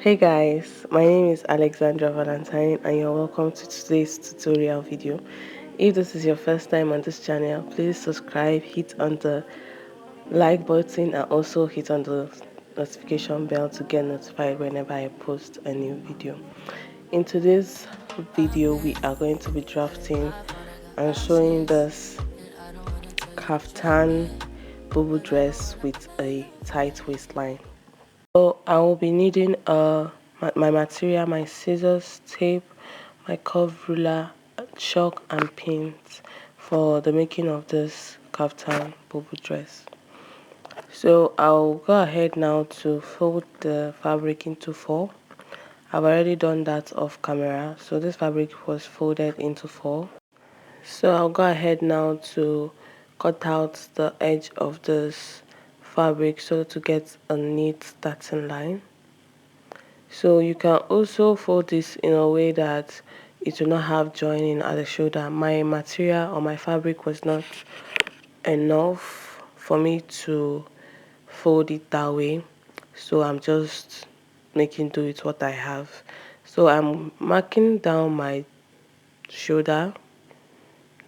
Hey guys, my name is Alexandra Valentine and you're welcome to today's tutorial video. If this is your first time on this channel, please subscribe, hit on the like button and also hit on the notification bell to get notified whenever I post a new video. In today's video, we are going to be drafting and showing this kaftan bubu dress with a tight waistline. So I will be needing my material, my scissors, tape, my curve ruler, chalk and paint for the making of this kaftan bobo dress. So I'll go ahead now to fold the fabric into four. I've already done that off camera, so this fabric was folded into four. So I'll go ahead now to cut out the edge of this fabric so to get a neat starting line. So you can also fold this in a way that it will not have joining at the shoulder. My material or my fabric was not enough for me to fold it that way, so I'm just making do with what I have. So I'm marking down my shoulder,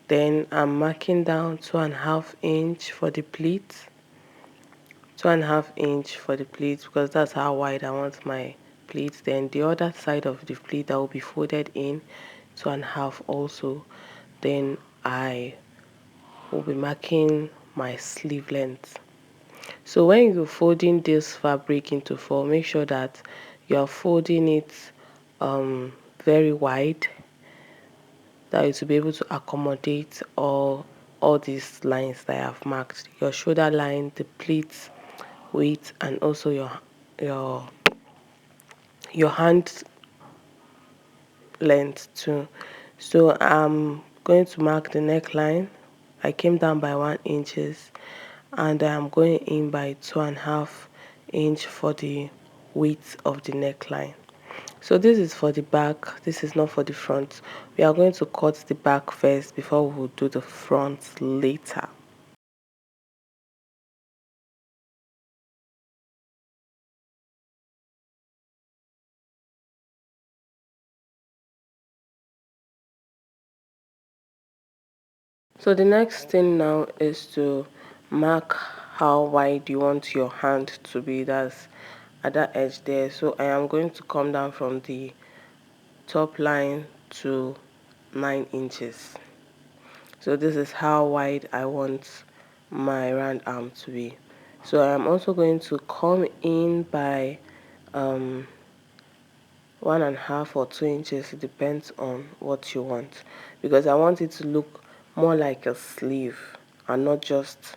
then I'm marking down 2.5 inch for the pleat, 2.5 inch for the pleat because that's how wide I want my pleat. Then the other side of the pleat that will be folded in 2.5 also. Then I will be marking my sleeve length. So when you're folding this fabric into four, make sure that you're folding it very wide, that it will be able to accommodate all these lines that I have marked: your shoulder line, the pleats width, and also your your hand length too. So I'm going to mark the neckline. I came down by 1 inches and I'm going in by 2.5 inch for the width of the neckline. So this is for the back, this is not for the front. We are going to cut the back first before we will do the front later. So the next thing now is to mark how wide you want your hand to be. That's at that edge there. So I am going to come down from the top line to 9 inches. So this is how wide I want my round arm to be. So I am also going to come in by 1.5 or 2 inches. It depends on what you want, because I want it to look more like a sleeve and not just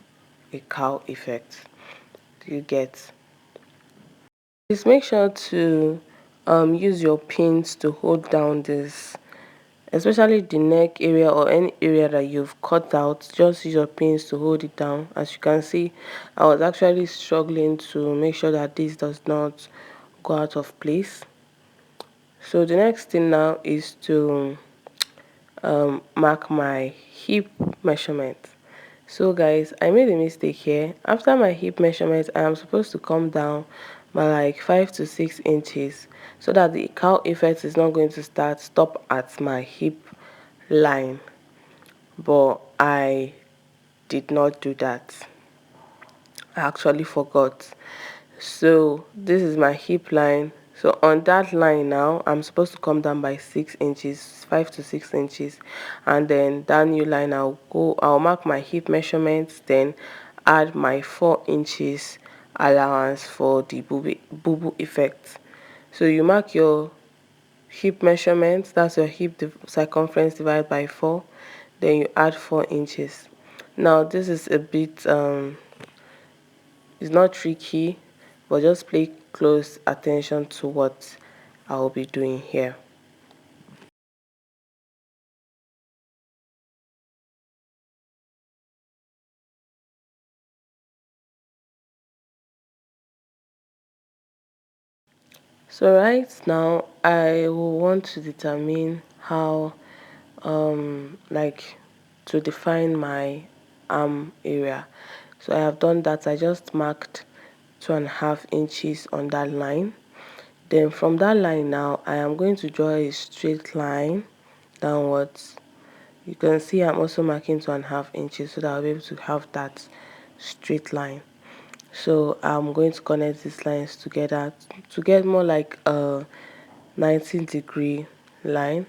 a cow effect. Do you get? Please make sure to use your pins to hold down this, especially the neck area or any area that you've cut out. Just use your pins to hold it down. As you can see, I was actually struggling to make sure that this does not go out of place. So the next thing now is to mark my hip measurement. So guys, I made a mistake here. After my hip measurement, I am supposed to come down by like 5 to 6 inches so that the cow effect is not going to stop at my hip line. But I did not do that. I actually forgot. So this is my hip line. So on that line now, I'm supposed to come down by 6 inches, 5 to 6 inches, and then that new line I'll mark my hip measurements, then add my 4 inches allowance for the boo effect. So you mark your hip measurements, that's your hip circumference divided by 4, then you add 4 inches. Now this is a bit it's not tricky, but just pay close attention to what I'll be doing here. So right now I will want to determine how like to define my arm area. So I have done that. I just marked 2.5 inches on that line. Then from that line now, I am going to draw a straight line downwards. You can see I'm also marking 2.5 inches so that I'll be able to have that straight line. So I'm going to connect these lines together to get more like a 90-degree line.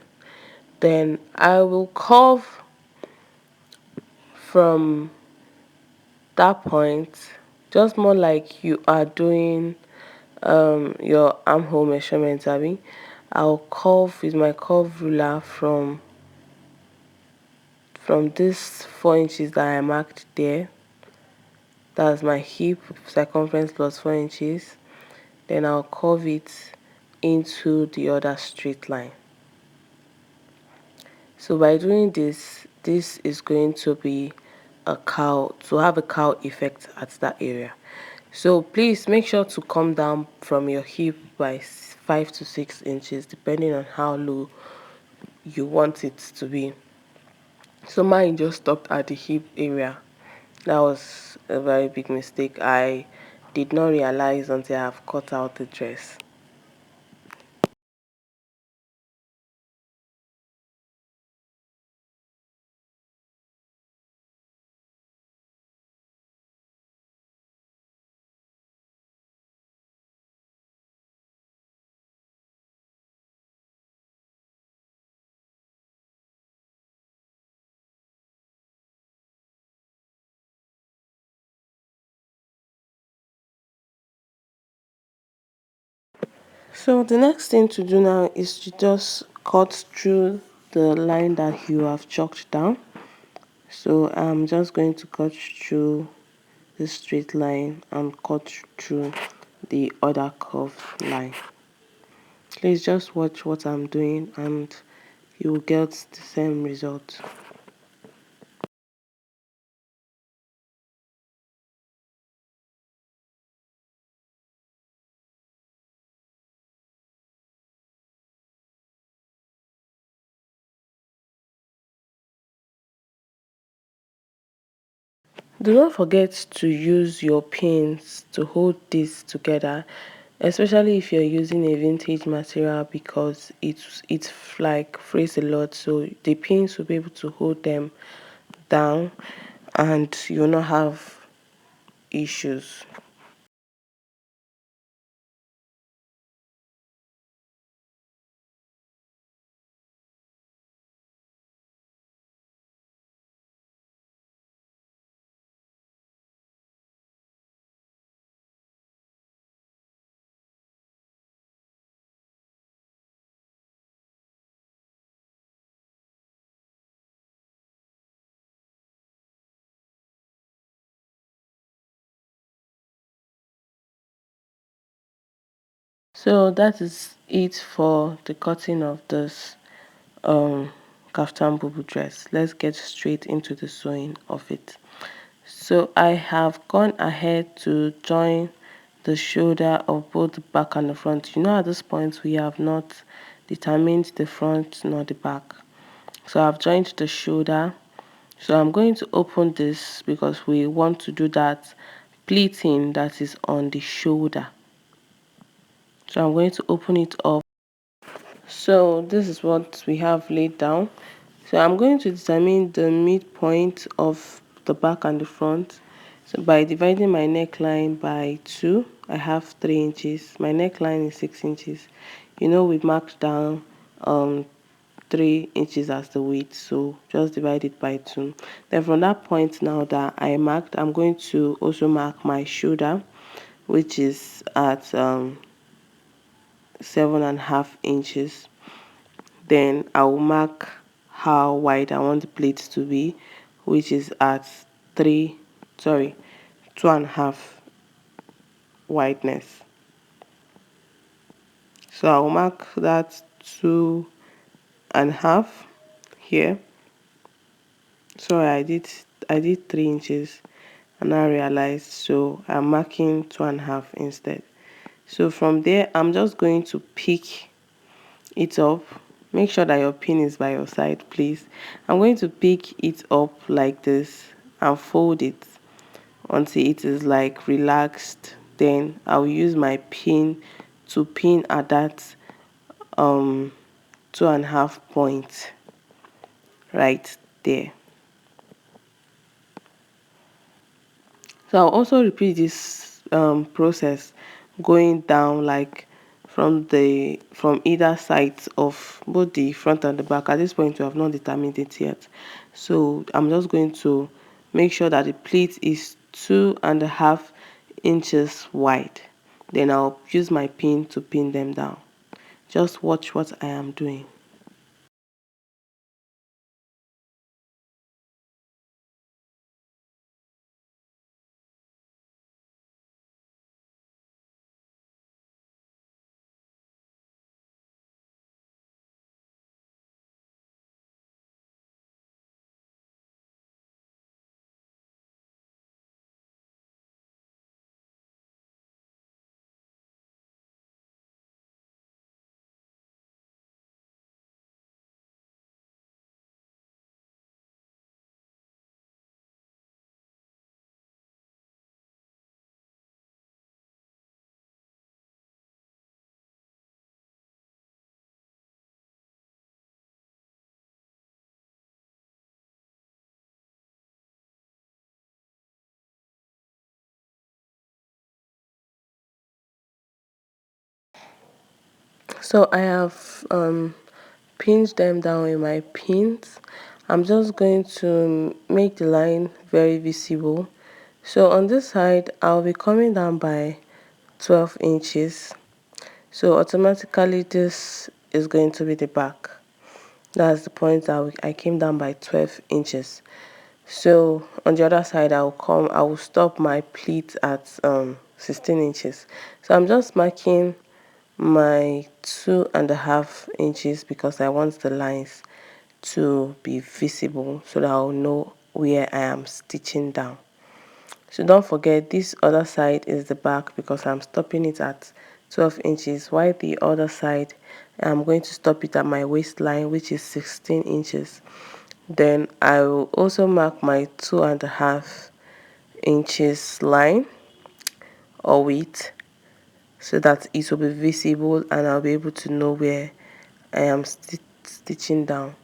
Then I will curve from that point, just more like you are doing your armhole measurement. I'll curve with my curve ruler from this 4 inches that I marked there. That's my hip circumference plus 4 inches. Then I'll curve it into the other straight line. So by doing this, this is going to be a cow, to have a cow effect at that area. So please make sure to come down from your hip by 5 to 6 inches depending on how low you want it to be. So mine just stopped at the hip area. That was a very big mistake. I did not realize until I've cut out the dress. So the next thing to do now is to just cut through the line that you have chalked down. So I'm just going to cut through this straight line and cut through the other curved line. Please just watch what I'm doing and you will get the same result. Do not forget to use your pins to hold this together, especially if you're using a vintage material, because it's like frays a lot, so the pins will be able to hold them down and you'll not have issues. So that is it for the cutting of this um kaftan bubu dress. Let's get straight into the sewing of it. So I have gone ahead to join the shoulder of both the back and the front. You know, at this point we have not determined the front nor the back. So I've joined the shoulder. So I'm going to open this because we want to do that pleating that is on the shoulder. So I'm going to open it up. So this is what we have laid down. So I'm going to determine the midpoint of the back and the front. So by dividing my neckline by 2, I have 3 inches. My neckline is 6 inches. You know, we marked down 3 inches as the width, so just divide it by 2. Then from that point now that I marked, I'm going to also mark my shoulder, which is at 7.5 inches. Then I will mark how wide I want the plate to be, which is at 2.5 wideness. So I'll mark that 2.5 here. Sorry, I did 3 inches and I realized, so I'm marking 2.5 instead. So from there I'm just going to pick it up. Make sure that your pin is by your side, please. I'm going to pick it up like this and fold it until it is like relaxed. Then I'll use my pin to pin at that 2.5 point right there. So I'll also repeat this process going down, like from either sides of both the front and the back. At this point we have not determined it yet, so I'm just going to make sure that the pleat is 2.5 inches wide. Then I'll use my pin to pin them down. Just watch what I am doing. So I have pinned them down with my pins. I'm just going to make the line very visible. So on this side I'll be coming down by 12 inches. So automatically this is going to be the back. That's the point that I came down by 12 inches. So on the other side I will stop my pleat at 16 inches. So I'm just marking my 2.5 inches because I want the lines to be visible so that I'll know where I am stitching down. So don't forget, this other side is the back because I'm stopping it at 12 inches, while the other side I'm going to stop it at my waistline, which is 16 inches. Then I will also mark my 2.5 inches line or width so that it will be visible and I'll be able to know where I am stitching down.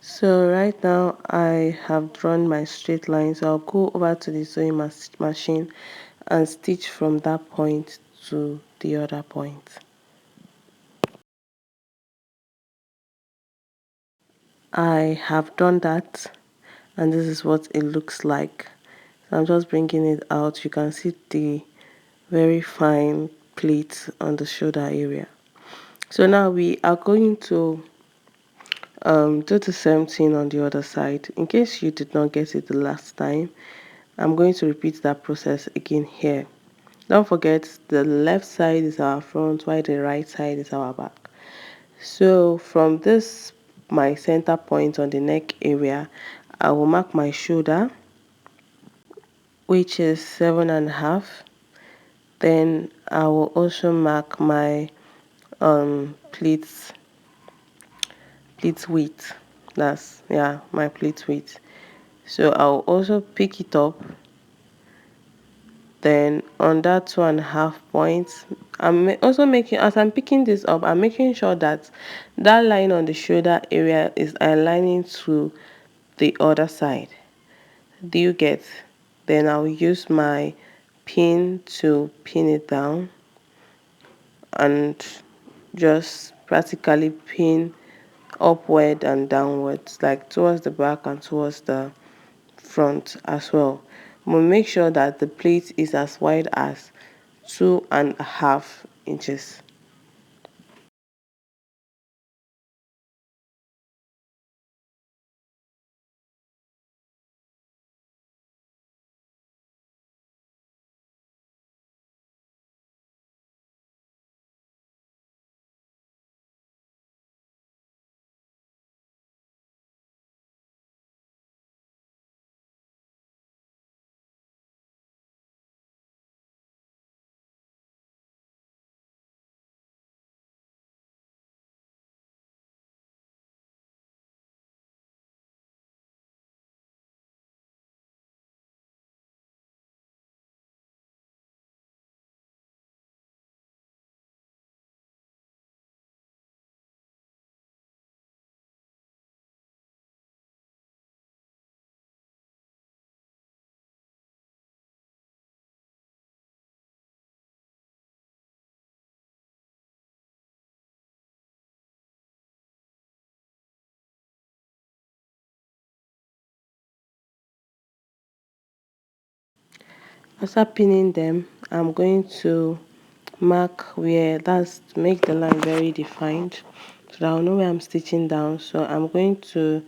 So right now I have drawn my straight line, so I'll go over to the sewing machine and stitch from that point to the other point. I have done that and this is what it looks like. So I'm just bringing it out. You can see the very fine pleat on the shoulder area. So now we are going to do the same thing on the other side. In case you did not get it the last time, I'm going to repeat that process again here. Don't forget, the left side is our front while the right side is our back. So from this my center point on the neck area, I will mark my shoulder, which is 7.5. Then I will also mark my pleats width. That's, yeah, my pleat width. So I'll also pick it up. Then on that 2.5 points, also making, as I'm picking this up, I'm making sure that that line on the shoulder area is aligning to the other side. Do you get? Then I'll use my pin to pin it down and just practically pin upward and downwards, like towards the back and towards the front as well. But make sure that the pleat is as wide as 2.5 inches. After pinning them, I'm going to mark where, that's to make the line very defined so that I'll know where I'm stitching down. So I'm going to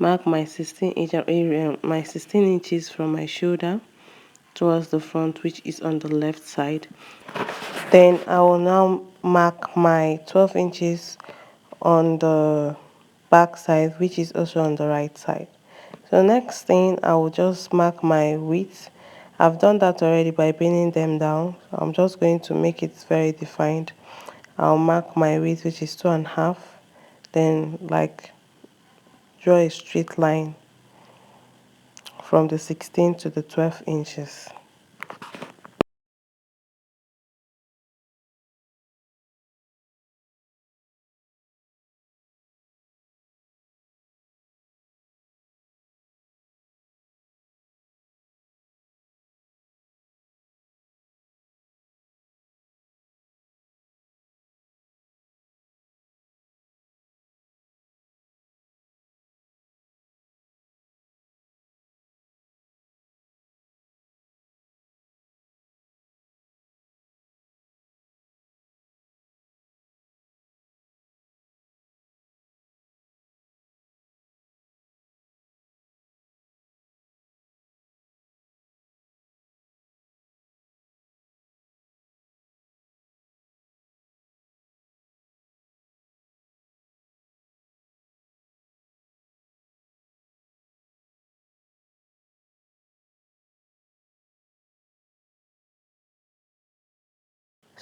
mark my 16 inches from my shoulder towards the front, which is on the left side. Then I will now mark my 12 inches on the back side, which is also on the right side. So next thing, I will just mark my width. I've done that already by pinning them down. So I'm just going to make it very defined. I'll mark my width, which is 2.5. Then like draw a straight line from the 16 to the 12 inches.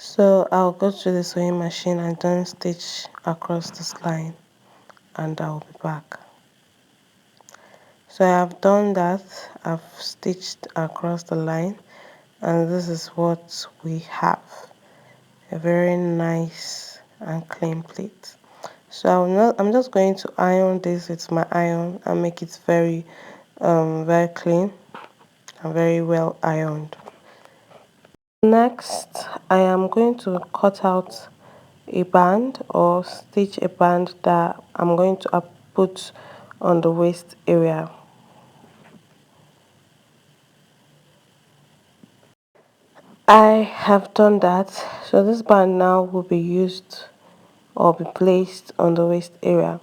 So I'll go to the sewing machine and then stitch across this line, and I'll be back. So I have done that. I've stitched across the line, and this is what we have. A very nice and clean plate. So I'm just going to iron this with my iron and make it very clean and very well ironed. Next, I am going to cut out a band or stitch a band that I'm going to put on the waist area. I have done that. So this band now will be used or be placed on the waist area.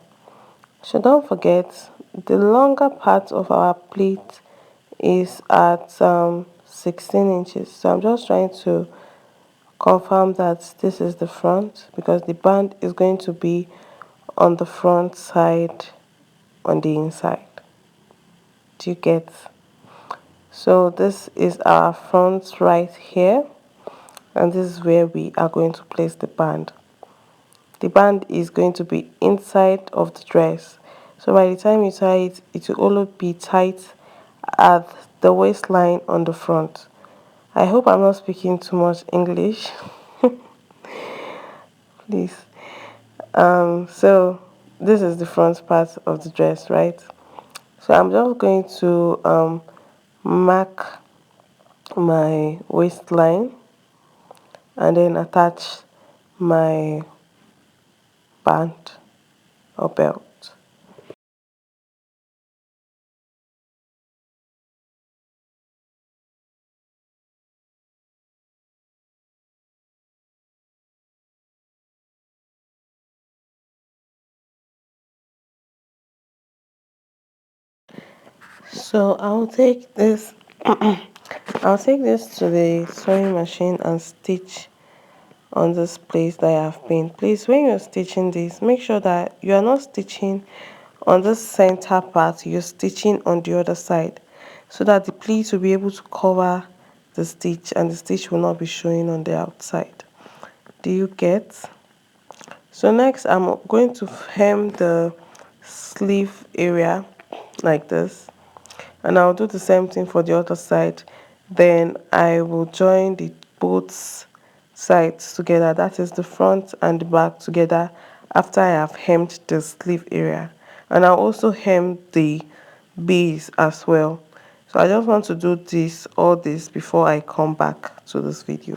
So don't forget, the longer part of our pleat is at 16 inches. So I'm just trying to confirm that this is the front, because the band is going to be on the front side on the inside. Do you get? So this is our front right here, and this is where we are going to place the band. The band is going to be inside of the dress. So by the time you tie it, it will only be tight at the waistline on the front. I hope I'm not speaking too much English. Please. So this is the front part of the dress, right? So I'm just going to mark my waistline and then attach my band or belt. So I'll take this to the sewing machine and stitch on this place that I have pinned. Please, when you're stitching this, make sure that you are not stitching on the center part, you're stitching on the other side so that the pleat will be able to cover the stitch and the stitch will not be showing on the outside. Do you get? So next I'm going to hem the sleeve area like this, and I'll do the same thing for the other side. Then I will join the both sides together, that is the front and the back together, after I have hemmed the sleeve area, and I'll also hem the base as well. So I just want to do all this before I come back to this video.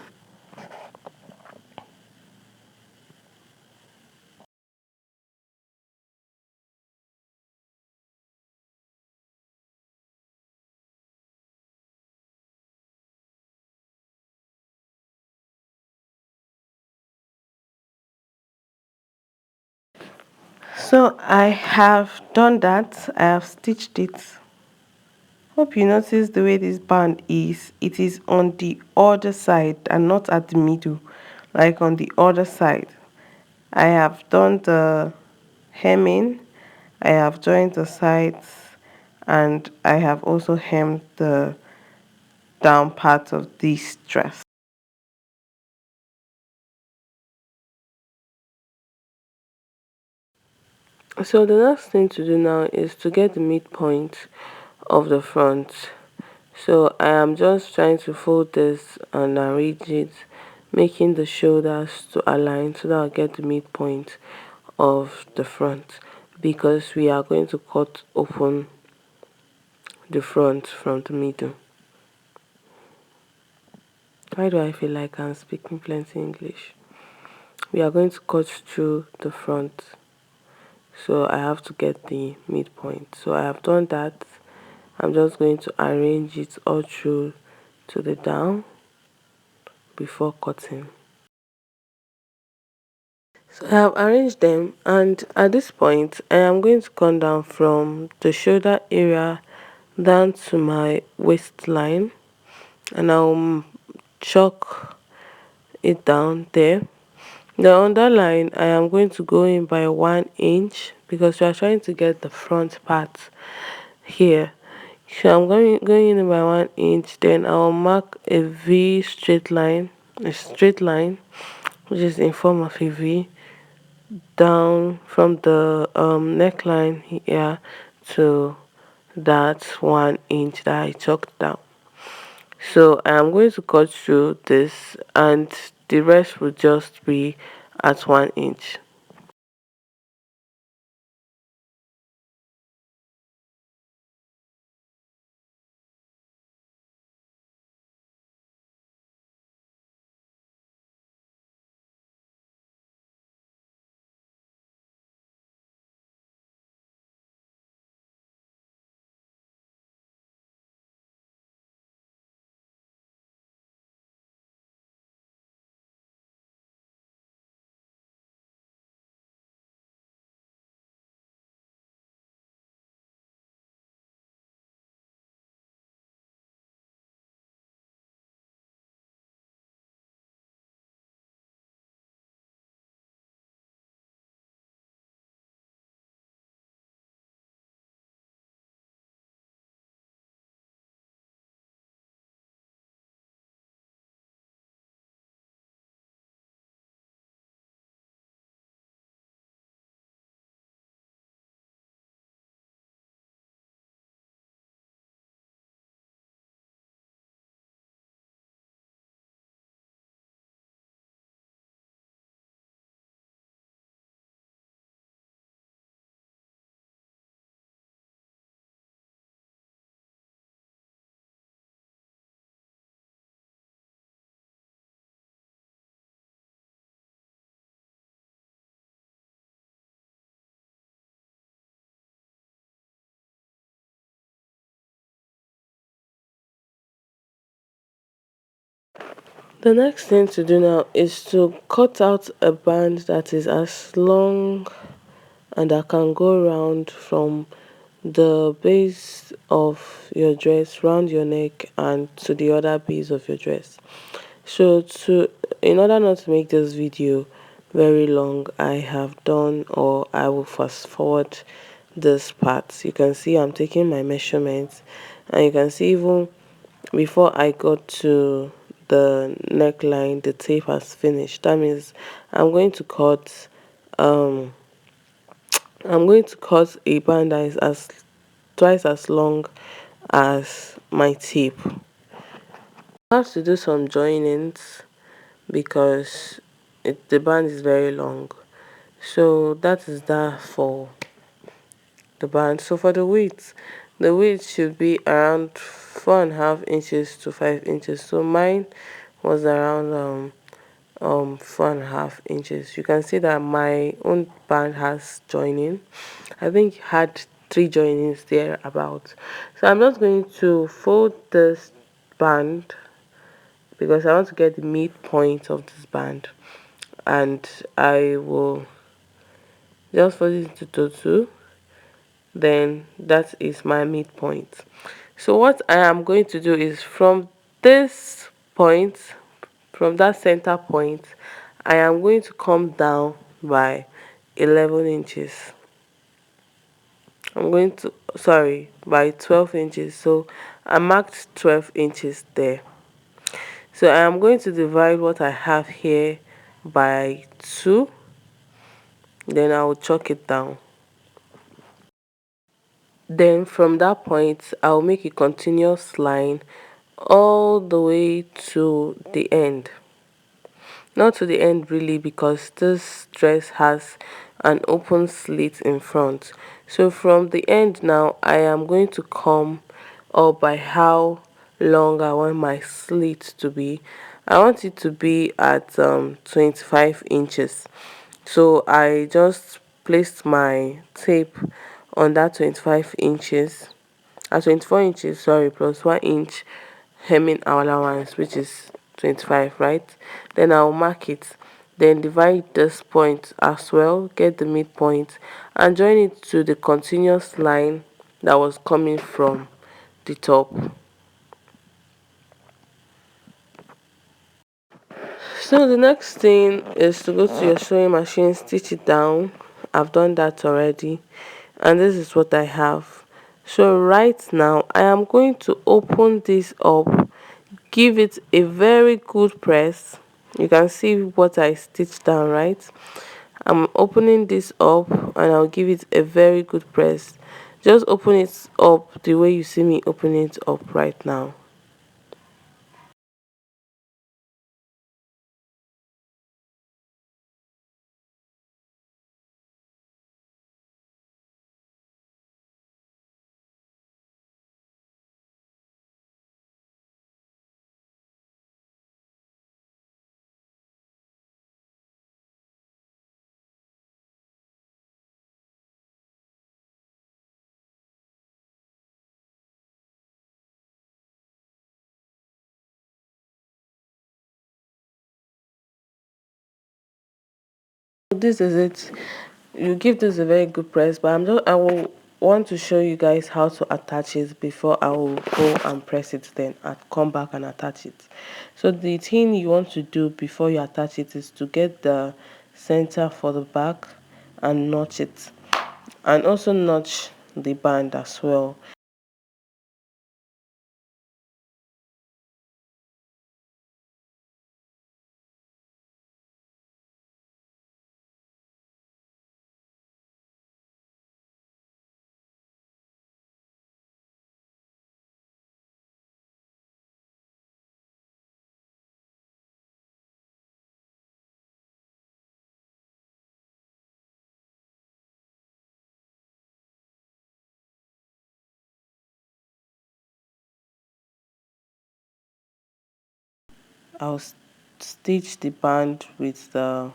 So I have done that. I have stitched it. Hope you notice the way this band is. It is on the other side and not at the middle, like on the other side. I have done the hemming, I have joined the sides, and I have also hemmed the down part of this dress. So the next thing to do now is to get the midpoint of the front. So I am just trying to fold this and arrange it, making the shoulders to align so that I'll get the midpoint of the front, because we are going to cut open the front from the middle. Why do I feel like I'm speaking plenty English? We are going to cut through the front, so I have to get the midpoint. So I have done that. I'm just going to arrange it all through to the before cutting. So I have arranged them, and at this point I am going to come down from the shoulder area down to my waistline, and I'll chalk it down there. The underline I am going to go in by 1 inch because we are trying to get the front part here. So I'm going in by 1 inch, then I'll mark a V straight line, a straight line which is in form of a V down from the neckline here to that 1 inch that I chalked down. So I am going to cut through this, and the rest will just be at 1 inch. The next thing to do now is to cut out a band that is as long and that can go round from the base of your dress round your neck and to the other base of your dress. So to in order not to make this video very long, I have done, or I will fast forward this part. You can see I'm taking my measurements, and you can see even before I got to the neckline, the tape has finished. That means I'm going to cut um I'm going to cut a band that is as twice as long as my tape. I have to do some joinings because the band is very long. So that is that for the band. So for the width should be around 4.5 inches to 5 inches. So mine was around 4.5 inches. You can see that my own band has joining. I think it had 3 joinings there about. So I'm just going to fold this band because I want to get the midpoint of this band, and I will just fold it into two. Then that is my midpoint. So what I am going to do is from this point, from that center point, I am going to come down by 11 inches. I'm going to, sorry, by 12 inches. So I marked 12 inches there. So I am going to divide what I have here by 2. Then I will chalk it down. Then from that point, I'll make a continuous line all the way to the end. Not to the end really, because this dress has an open slit in front. So from the end now, I am going to come up by how long I want my slit to be. I want it to be at 25 inches. So I just placed my tape on that 25 inches, 24 inches, sorry, plus 1 inch hemming allowance, which is 25, right? Then I'll mark it, then divide this point as well, get the midpoint, and join it to the continuous line that was coming from the top. So the next thing is to go to your sewing machine, stitch it down. I've done that already, and this is what I have. So right now I am going to open this up, give it a very good press. You can see what I stitched down, right? I'm opening this up and I'll give it a very good press. Just open it up the way you see me opening it up right now. This is it. You give this a very good press, but I will want to show you guys how to attach it before I will go and press it, then I come back and attach it. So the thing you want to do before you attach it is to get the center for the back and notch it, and also notch the band as well. I'll stitch the band with the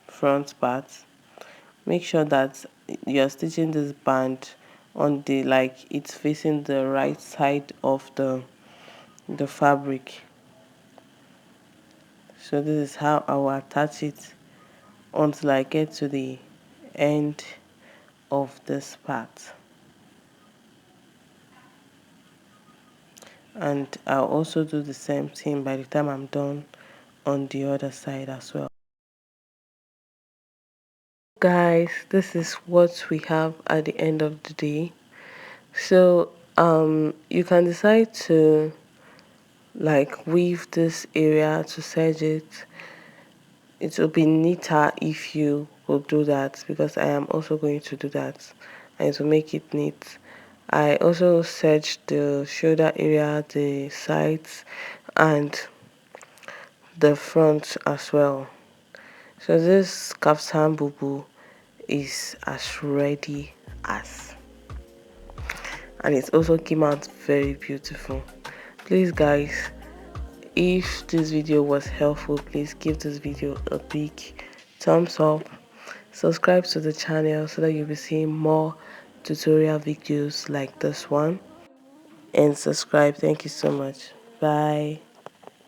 front part. Make sure that you're stitching this band on the, like, it's facing the right side of the fabric. So this is how I will attach it until I get to the end of this part. And I'll also do the same thing by the time I'm done on the other side as well. Guys, this is what we have at the end of the day. So you can decide to like weave this area to serge it. It will be neater if you will do that, because I am also going to do that, and to make it neat. I also serged the shoulder area, the sides, and the front as well. So this kaftan bubu is as ready as, and it also came out very beautiful. Please guys, if this video was helpful, please give this video a big thumbs up, subscribe to the channel so that you'll be seeing more tutorial videos like this one, and subscribe. Thank you so much. Bye.